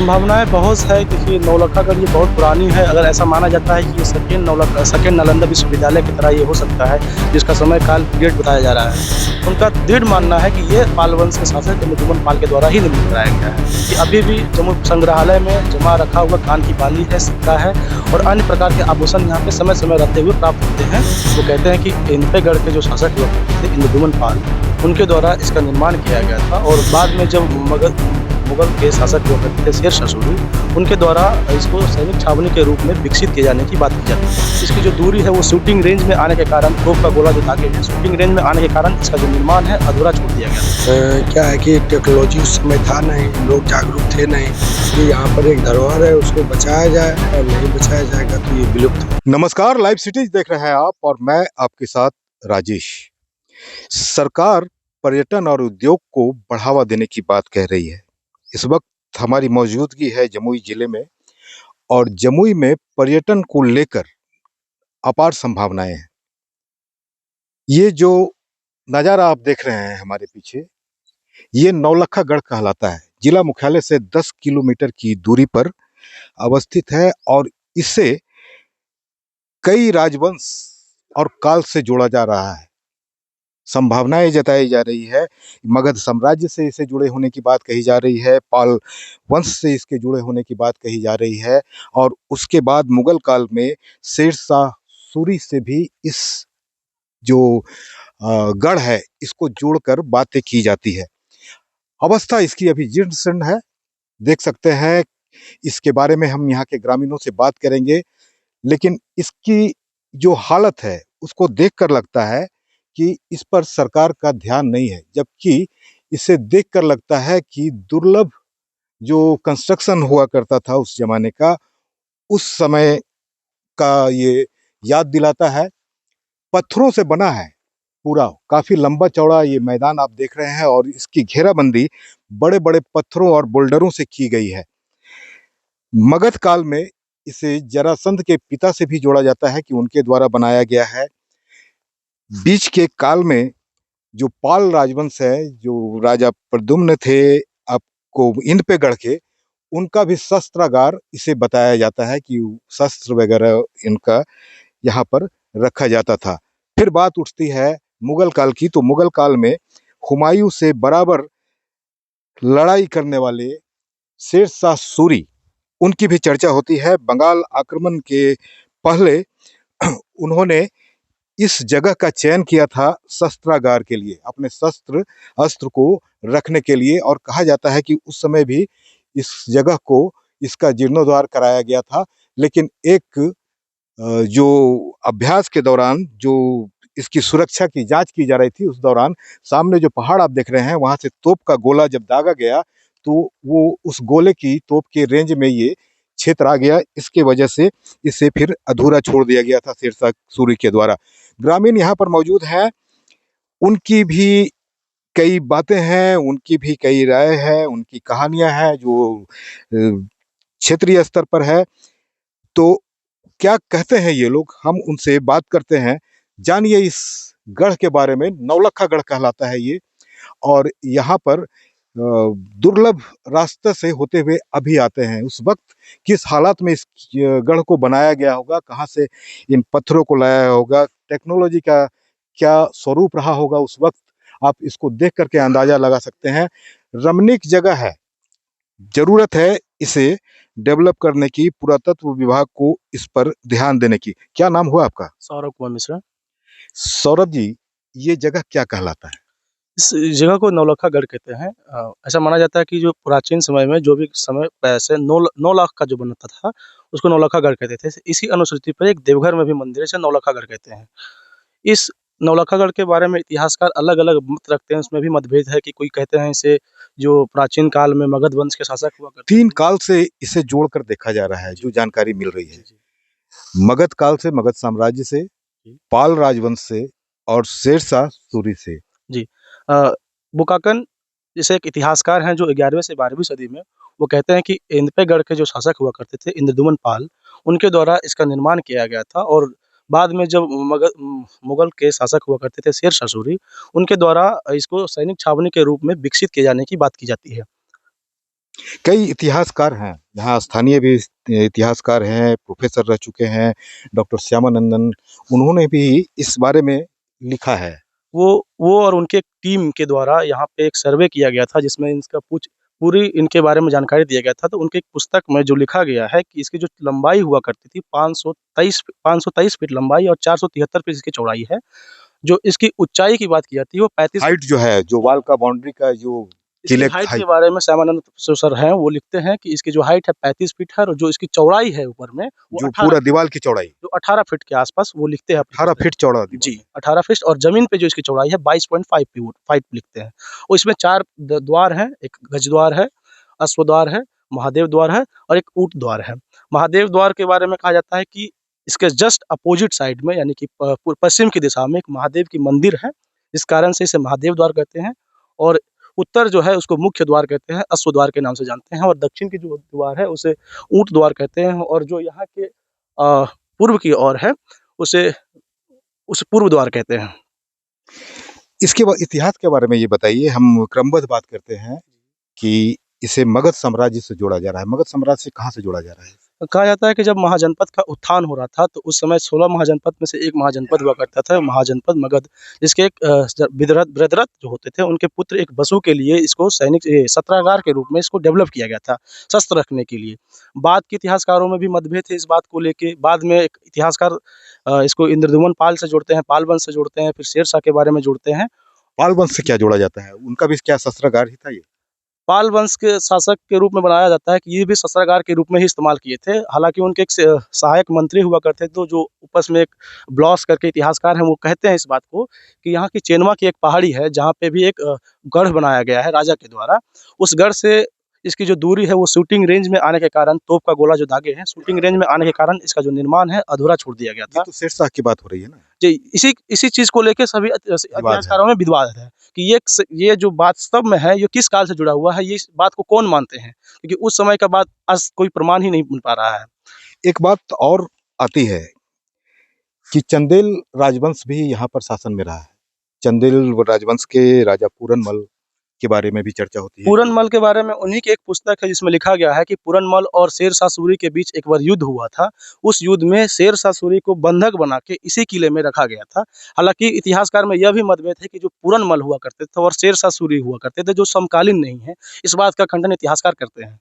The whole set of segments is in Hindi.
संभावनाएँ बहुत है। देखिए, नौलक्खागढ़ ये बहुत पुरानी है। अगर ऐसा माना जाता है कि ये सेकंड नालंदा विश्वविद्यालय की तरह ये हो सकता है, जिसका समय काल पीरियड बताया जा रहा है। उनका दृढ़ मानना है कि ये पाल वंश के शासक इंद्रद्युम्न पाल के द्वारा ही निर्मित कराया गया है। ये अभी भी जम्मू संग्रहालय में जमा रखा हुआ कान की बाली है, सिक्का है और अन्य प्रकार के आभूषण यहाँ पे समय-समय रहते हुए प्राप्त होते हैं। वो कहते हैं कि इंद्रगढ़ के जो शासक हुआ करते थे, इंद्रद्युम्न पाल, उनके द्वारा इसका निर्माण किया गया था और बाद में जब मुगल के शासक हुआ करते थे शेर शाह सूरी, उनके द्वारा इसको सैनिक छावनी के रूप में विकसित किए जाने की बात की जाती है। इसकी जो दूरी है वो शूटिंग रेंज में आने के कारण, तोप का गोला जो दागे हैं, शूटिंग रेंज में आने के कारण इसका जो निर्माण है अधूरा छोड़ दिया गया। क्या है कि टेक्नोलॉजी उस समय था नहीं, लोग जागरूक थे नहीं कि यहाँ पर एक धरोहर है, उसको बचाया जाए और नहीं बचाया जाएगा तो ये विलुप्त। नमस्कार, लाइव सिटीज देख रहे हैं आप और मैं आपके साथ राजेश। सरकार पर्यटन और उद्योग को बढ़ावा देने की बात कह रही है। इस वक्त हमारी मौजूदगी है जमुई जिले में और जमुई में पर्यटन को लेकर अपार संभावनाएं हैं। ये जो नज़ारा आप देख रहे हैं हमारे पीछे, ये नौलक्खागढ़ कहलाता है। जिला मुख्यालय से 10 किलोमीटर की दूरी पर अवस्थित है और इससे कई राजवंश और काल से जोड़ा जा रहा है। संभावनाएं जताई जा रही है। मगध साम्राज्य से इसे जुड़े होने की बात कही जा रही है, पाल वंश से इसके जुड़े होने की बात कही जा रही है और उसके बाद मुगल काल में शेरशाह सूरी से भी इस जो गढ़ है इसको जोड़कर बातें की जाती है। अवस्था इसकी अभी जीर्ण शीर्ण है, देख सकते हैं। इसके बारे में हम यहाँ के ग्रामीणों से बात करेंगे, लेकिन इसकी जो हालत है उसको देखकर लगता है कि इस पर सरकार का ध्यान नहीं है, जबकि इसे देखकर लगता है कि दुर्लभ जो कंस्ट्रक्शन हुआ करता था उस जमाने का, उस समय का ये याद दिलाता है। पत्थरों से बना है पूरा, काफी लंबा चौड़ा ये मैदान आप देख रहे हैं और इसकी घेराबंदी बड़े बड़े पत्थरों और बोल्डरों से की गई है। मगध काल में इसे जरासंध के पिता से भी जोड़ा जाता है कि उनके द्वारा बनाया गया है। बीच के काल में जो पाल राजवंश है, जो राजा प्रद्युम्न थे, आपको इंद पे गढ़ के, उनका भी शस्त्रागार इसे बताया जाता है कि शस्त्र वगैरह इनका यहाँ पर रखा जाता था। फिर बात उठती है मुगल काल की, तो मुगल काल में हुमायूं से बराबर लड़ाई करने वाले शेरशाह सूरी, उनकी भी चर्चा होती है। बंगाल आक्रमण के पहले उन्होंने इस जगह का चयन किया था शस्त्रागार के लिए, अपने अस्त्र को रखने के लिए, और कहा जाता है कि उस समय भी इस जगह को इसका जीर्णोद्धार कराया गया था। लेकिन एक जो अभ्यास के दौरान जो इसकी सुरक्षा की जांच की जा रही थी, उस दौरान सामने जो पहाड़ आप देख रहे हैं वहां से तोप का गोला जब दागा गया तो वो उस गोले की तोप के रेंज में ये क्षेत्र आ गया। इसके वजह से इसे फिर अधूरा छोड़ दिया गया था शेरशाह सूरी के द्वारा। ग्रामीण यहाँ पर मौजूद हैं, उनकी भी कई बातें हैं, उनकी भी कई राय है, उनकी कहानियां हैं जो क्षेत्रीय स्तर पर है। तो क्या कहते हैं ये लोग, हम उनसे बात करते हैं। जानिए इस गढ़ के बारे में। नौलक्खागढ़ कहलाता है ये और यहाँ पर दुर्लभ रास्ते से होते हुए अभी आते हैं। उस वक्त किस हालात में इस गढ़ को बनाया गया होगा, कहाँ से इन पत्थरों को लाया होगा, टेक्नोलॉजी का क्या स्वरूप रहा होगा उस वक्त, आप इसको देख करके अंदाजा लगा सकते हैं। रमणीक जगह है, जरूरत है इसे डेवलप करने की, पुरातत्व विभाग को इस पर ध्यान देने की। क्या नाम हुआ आपका? सौरभ कुमार मिश्रा। सौरभ जी, ये जगह क्या कहलाता है? इस जगह को नौलक्खागढ़ कहते हैं। ऐसा माना जाता है कि जो प्राचीन समय में जो भी समय पैसे 9 लाख का जो बनता था, उसको नौलक्खागढ़ कहते थे। इसी अनुश्रुति पर एक देवघर में भी मंदिर है, इसे नौलक्खागढ़ कहते हैं। इस नौलक्खागढ़ के बारे में इतिहासकार अलग-अलग मत रखते हैं, उसमें भी मतभेद है कि कोई कहते हैं इसे जो प्राचीन काल में मगध वंश के शासक हुआ करते 3 काल से इसे जोड़कर देखा जा रहा है, जो जानकारी मिल रही है। जी। मगध काल से, मगध साम्राज्य से, पाल राजवंश से और शेरशाह सूरी से। जी। बुकाकन जैसे एक इतिहासकार हैं जो 11वीं से 12वीं सदी में, वो कहते हैं कि इंदपेगढ़ के जो शासक हुआ करते थे इंद्रद्युम्न पाल, उनके द्वारा इसका निर्माण किया गया था और बाद में जब मुगल के शासक हुआ करते थे शेर शाह सूरी, उनके द्वारा इसको सैनिक छावनी के रूप में विकसित किए जाने की बात की जाती है। कई इतिहासकार हैं, यहाँ स्थानीय भी इतिहासकार हैं, प्रोफेसर रह चुके हैं, डॉक्टर श्यामानंदन, उन्होंने भी इस बारे में लिखा है। वो और उनके टीम के द्वारा यहाँ पे एक सर्वे किया गया था जिसमें इसका पूरी इनके बारे में जानकारी दिया गया था। तो उनके एक पुस्तक में जो लिखा गया है कि इसकी जो लंबाई हुआ करती थी 523 फीट लंबाई और 473 फीट इसकी चौड़ाई है। जो इसकी ऊंचाई की बात की जाती है वो 35 हाइट जो है, जो वाल का बाउंड्री का जो इसकी किले हाइट के हाइट, बारे में श्यामानंद सर हैं, वो लिखते हैं कि इसकी जो हाइट है 35 फीट है और जो इसकी चौड़ाई है ऊपर में वो जो 18 पूरा दीवार की चौड़ाई जो 18 फीट के आसपास वो लिखते हैं अपनी 18 पुस्तक फीट चौड़ा में। दीवार जी, है। 18 फीट और ज़मीन पे जो इसकी चौड़ाई है 22.5 फीट लिखते हैं। और इसमें 4 द द्वार हैं, एक गज द्वार है, अश्व द्वार है, महादेव द्वार है और एक ऊंट द्वार है। महादेव द्वार के बारे में कहा जाता है कि इसके जस्ट अपोजिट साइड में यानी कि पश्चिम की दिशा में एक महादेव की मंदिर है, इस कारण से इसे महादेव द्वार कहते हैं। और उत्तर जो है उसको मुख्य द्वार कहते हैं, अश्व द्वार के नाम से जानते हैं। और दक्षिण की जो द्वार है उसे ऊंट द्वार कहते हैं। और जो यहाँ के पूर्व की ओर है उसे पूर्व द्वार कहते हैं। इसके बाद इतिहास के बारे में ये बताइए, हम क्रमबद्ध बात करते हैं कि इसे मगध साम्राज्य से जोड़ा जा रहा है। मगध साम्राज्य से कहाँ से जोड़ा जा रहा है? कहा जाता है कि जब महाजनपद का उत्थान हो रहा था तो उस समय 16 महाजनपद में से एक महाजनपद हुआ करता था, महाजनपद मगध, जिसके एक बृहद्रथ जो होते थे उनके पुत्र एक बसु के लिए इसको सत्रागार के रूप में इसको डेवलप किया गया था शस्त्र रखने के लिए। बाद के इतिहासकारों में भी मतभेद थे इस बात को लेके। बाद में एक इतिहासकार इसको इंद्रद्युम्न पाल से जोड़ते हैं, पाल वंश से जोड़ते हैं, फिर शेरशाह के बारे में जोड़ते हैं। पाल वंश से क्या जोड़ा जाता है? उनका भी क्या शस्त्रागार ही था ये? पाल वंश के शासक के रूप में बनाया जाता है कि ये भी शस्त्रागार के रूप में ही इस्तेमाल किए थे। हालाँकि उनके एक सहायक मंत्री हुआ करते थे, तो जो उपस में एक ब्लॉस करके इतिहासकार हैं, वो कहते हैं इस बात को कि यहाँ की चेनमा की एक पहाड़ी है, जहाँ पे भी एक गढ़ बनाया गया है राजा के द्वारा। उस गढ़ से इसकी जो दूरी है, वो शूटिंग रेंज में आने के कारण, तोप का गोला जो दागे हैं, शूटिंग रेंज में आने के कारण इसका जो निर्माण है, अधूरा छोड़ दिया गया ये था। तो शेरशाह की बात हो रही है ना? जी, इसी चीज़ को लेके सभी इतिहासकारों में विवाद है कि ये जो वास्तव में है, ये किस काल से जुड़ा हुआ है, ये इस बात को कौन मानते हैं? क्योंकि उस समय का बात आज कोई प्रमाण ही नहीं मिल पा रहा है। एक बात और आती है कि चंदेल राजवंश भी यहाँ पर शासन में रहा है। चंदेल राजवंश के राजा पूरनमल के बारे में भी चर्चा होती है। पूरनमल के बारे में उन्हीं की एक पुस्तक है जिसमें लिखा गया है कि पूरनमल और शेरशाह सूरी के बीच एक बार युद्ध हुआ था। उस युद्ध में शेरशाह सूरी को बंधक बना के इसी किले में रखा गया था। हालाँकि इतिहासकार में यह भी मतभेद है कि जो पूरनमल हुआ करते थे और शेरशाह सूरी हुआ करते थे, जो समकालीन नहीं है। इस बात का खंडन इतिहासकार करते हैं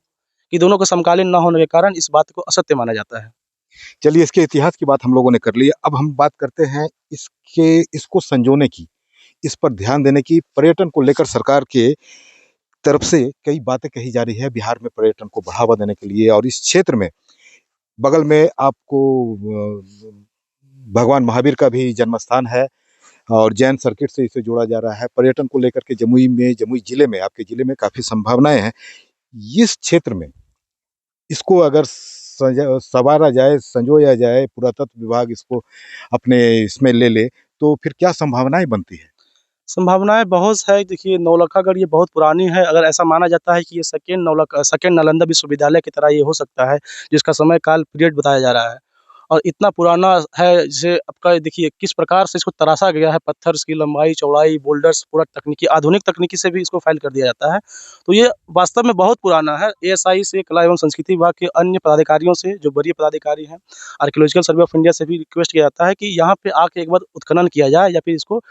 कि दोनों के समकालीन न होने के कारण इस बात को असत्य माना जाता है। चलिए, इसके इतिहास की बात हम लोगों ने कर ली। अब हम बात करते हैं इसको संजोने की, इस पर ध्यान देने की। पर्यटन को लेकर सरकार के तरफ से कई बातें कही जा रही है बिहार में पर्यटन को बढ़ावा देने के लिए। और इस क्षेत्र में बगल में आपको भगवान महावीर का भी जन्म स्थान है और जैन सर्किट से इसे जोड़ा जा रहा है। पर्यटन को लेकर के जमुई जिले में, आपके जिले में काफ़ी संभावनाएं हैं। इस क्षेत्र में इसको अगर संवारा जाए, संजोया जाए, पुरातत्व विभाग इसको अपने इसमें ले ले, तो फिर क्या संभावनाएं बनती है? संभावनाएँ बहुत है। देखिए, नौलक्खागढ़ ये बहुत पुरानी है। अगर ऐसा माना जाता है कि ये सेकंड नालंदा विश्वविद्यालय की तरह ये हो सकता है, जिसका समय काल पीरियड बताया जा रहा है। और इतना पुराना है, जिसे आपका देखिए किस प्रकार से इसको तराशा गया है, पत्थर, इसकी लंबाई, चौड़ाई, बोल्डर्स, पूरा तकनीकी, आधुनिक तकनीकी से भी इसको फाइल कर दिया जाता है। तो ये वास्तव में बहुत पुराना है। एएसआई से, कला एवं संस्कृति विभाग के अन्य पदाधिकारियों से, जो वरीय पदाधिकारी हैं, आर्कियोलॉजिकल सर्वे ऑफ इंडिया से भी रिक्वेस्ट किया जाता है कि यहाँ पे आके एक बार उत्खनन किया जाए या फिर इसको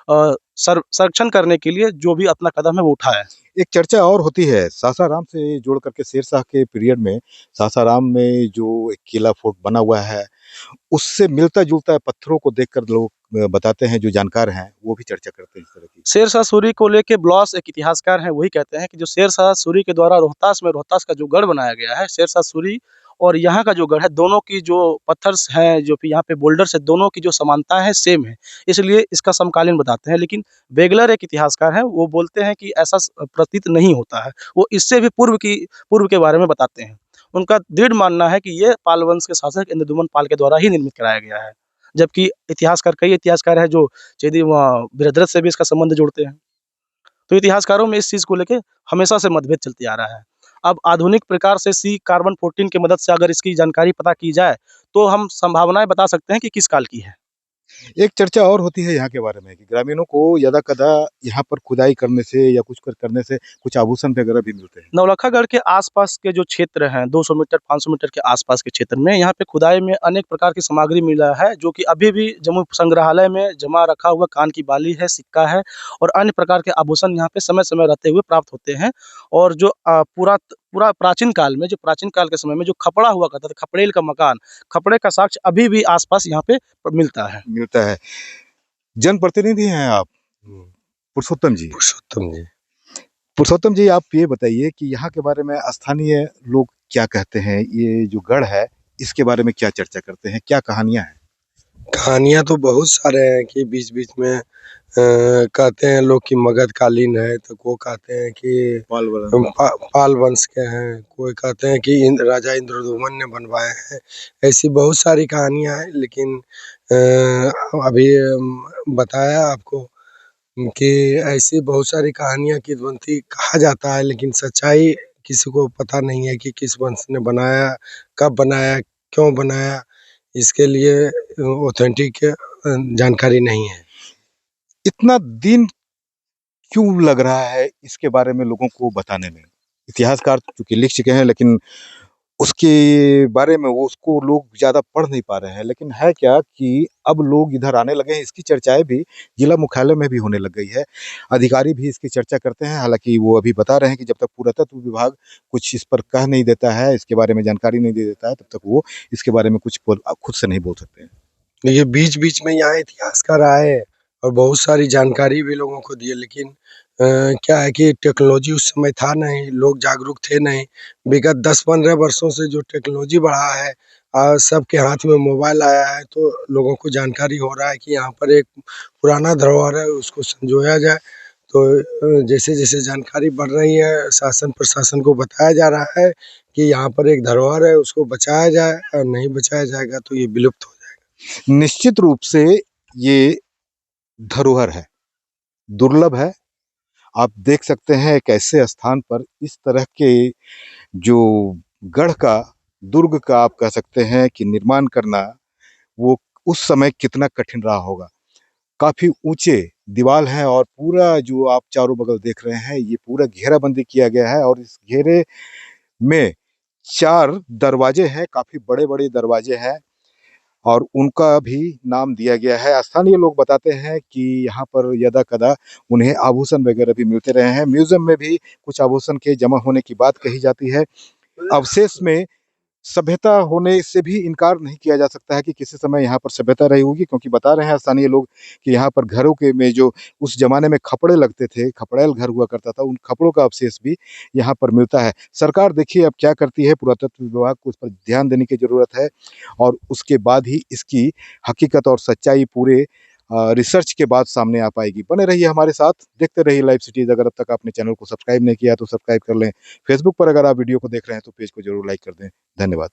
संरक्षण करने के लिए जो भी अपना कदम है वो उठाएँ। एक चर्चा और होती है सासाराम से जोड़ करके, शेरशाह के पीरियड में सासाराम में जो एक किला फोर्ट बना हुआ है, उससे मिलता-जुलता पत्थरों को देखकर लोग बताते हैं, जो जानकार हैं वो भी चर्चा करते हैं इस तरह की। शेरशाह सूरी को लेके ब्लॉस एक इतिहासकार हैं, वही कहते हैं कि जो शेरशाह सूरी के द्वारा रोहतास का जो गढ़ बनाया गया है, शेरशाह सूरी और यहाँ का जो गढ़ है, दोनों की जो पत्थर्स हैं, जो कि यहाँ पे बोल्डर्स है, दोनों की जो समानता है सेम है, इसलिए इसका समकालीन बताते हैं। लेकिन वेगलर एक इतिहासकार हैं, वो बोलते हैं कि ऐसा प्रतीत नहीं होता है। वो इससे भी पूर्व के बारे में बताते हैं। उनका दृढ़ मानना है कि ये पाल वंश के शासक इंद्रद्युम्न पाल के द्वारा ही निर्मित कराया गया है। जबकि कई इतिहासकार हैं जो बृहद्रथ से भी इसका संबंध जोड़ते हैं। तो इतिहासकारों में इस चीज़ को लेके हमेशा से मतभेद चलते आ रहा है। अब आधुनिक प्रकार से कार्बन 14 की मदद से अगर इसकी जानकारी पता की जाए, तो हम संभावनाएँ बता सकते हैं कि किस काल की है। एक चर्चा और होती है यहाँ के बारे में कि ग्रामीणों को यदा-कदा यहाँ पर खुदाई करने से या कुछ करने से कुछ आभूषण वगैरह भी मिलते हैं। नौलक्खागढ़ के आसपास के जो क्षेत्र हैं 200 मीटर 500 मीटर के आसपास के क्षेत्र में यहाँ पे खुदाई में अनेक प्रकार की सामग्री मिला है, जो कि अभी भी जम्मू संग्रहालय में जमा रखा हुआ कान की बाली है, सिक्का है और अन्य प्रकार के आभूषण यहाँ पे समय-समय रहते हुए प्राप्त होते हैं। और जो पूरा प्राचीन काल के समय में जो खपड़ा हुआ करता था, खपड़ेल का मकान, खपड़े का साक्ष्य अभी भी आस-पास यहाँ पे मिलता है। मिलता है। जनप्रतिनिधि हैं आप पुरुषोत्तम जी। पुरुषोत्तम जी। पुरुषोत्तम जी, आप ये बताइए कि यहाँ के बारे में स्थानीय लोग क्या कहते हैं? ये जो गढ़ है, इसके बारे में क्या चर्चा करते हैं? क्या कहानियाँ हैं? कहानियाँ तो बहुत सारे हैं कि बीच-बीच में कहते हैं लोग कि मगध कालीन है, तो को कहते हैं कि पाल वंश के हैं, कोई कहते हैं कि राजा इंद्रद्युम्न ने बनवाए हैं। ऐसी बहुत सारी कहानियाँ हैं, लेकिन अभी बताया आपको कि ऐसी बहुत सारी कहानियाँ किंवदंती कहा जाता है, लेकिन सच्चाई किसी को पता नहीं है कि किस वंश ने बनाया, कब बनाया, क्यों बनाया, इसके लिए ऑथेंटिक जानकारी नहीं है। इतना दिन क्यों लग रहा है इसके बारे में लोगों को बताने में? इतिहासकार चूँकि लिख चुके हैं, लेकिन उसके बारे में वो उसको लोग ज़्यादा पढ़ नहीं पा रहे हैं। लेकिन है क्या कि अब लोग इधर आने लगे हैं, इसकी चर्चाएँ भी जिला मुख्यालय में भी होने लग गई है। अधिकारी भी इसकी चर्चा करते हैं, हालाँकि वो अभी बता रहे हैं कि जब तक पुरातत्व विभाग कुछ इस पर कह नहीं देता है, इसके बारे में जानकारी नहीं दे देता है, तब तक वो इसके बारे में कुछ खुद से नहीं बोल सकते हैं। ये बीच-बीच में यहाँ इतिहासकार आए और बहुत सारी जानकारी भी लोगों को दिए, लेकिन क्या है कि टेक्नोलॉजी उस समय था नहीं, लोग जागरूक थे नहीं। विगत 10-15 वर्षों से जो टेक्नोलॉजी बढ़ा है, सबके हाथ में मोबाइल आया है, तो लोगों को जानकारी हो रहा है कि यहाँ पर एक पुराना धरोहर है, उसको संजोया जाए। तो जैसे-जैसे जानकारी बढ़ रही है, शासन प्रशासन को बताया जा रहा है कि यहाँ पर एक धरोहर है, उसको बचाया जाए, और नहीं बचाया जाएगा तो ये विलुप्त हो जाएगा। निश्चित रूप से ये धरोहर है, दुर्लभ है। आप देख सकते हैं एक ऐसे स्थान पर इस तरह के जो गढ़ का, दुर्ग का आप कह सकते हैं कि निर्माण करना, वो उस समय कितना कठिन रहा होगा। काफ़ी ऊँचे दीवाल हैं और पूरा जो आप चारों बगल देख रहे हैं, ये पूरा घेराबंदी किया गया है और इस घेरे में 4 दरवाजे हैं, काफ़ी बड़े-बड़े दरवाजे हैं और उनका भी नाम दिया गया है। स्थानीय लोग बताते हैं कि यहाँ पर यदा-कदा उन्हें आभूषण वगैरह भी मिलते रहे हैं। म्यूज़ियम में भी कुछ आभूषण के जमा होने की बात कही जाती है। अवशेष में सभ्यता होने से भी इनकार नहीं किया जा सकता है कि किसी समय यहाँ पर सभ्यता रही होगी, क्योंकि बता रहे हैं स्थानीय लोग कि यहाँ पर घरों के में जो उस ज़माने में खपड़े लगते थे, खपड़ैल घर हुआ करता था, उन खपड़ों का अवशेष भी यहाँ पर मिलता है। सरकार देखिए अब क्या करती है, पुरातत्व विभाग को उस पर ध्यान देने की ज़रूरत है और उसके बाद ही इसकी हकीकत और सच्चाई पूरे रिसर्च के बाद सामने आ पाएगी। बने रहिए हमारे साथ, देखते रहिए लाइव सिटीज़। अगर अब तक आपने चैनल को सब्सक्राइब नहीं किया तो सब्सक्राइब कर लें। फेसबुक पर अगर आप वीडियो को देख रहे हैं तो पेज को ज़रूर लाइक कर दें। धन्यवाद।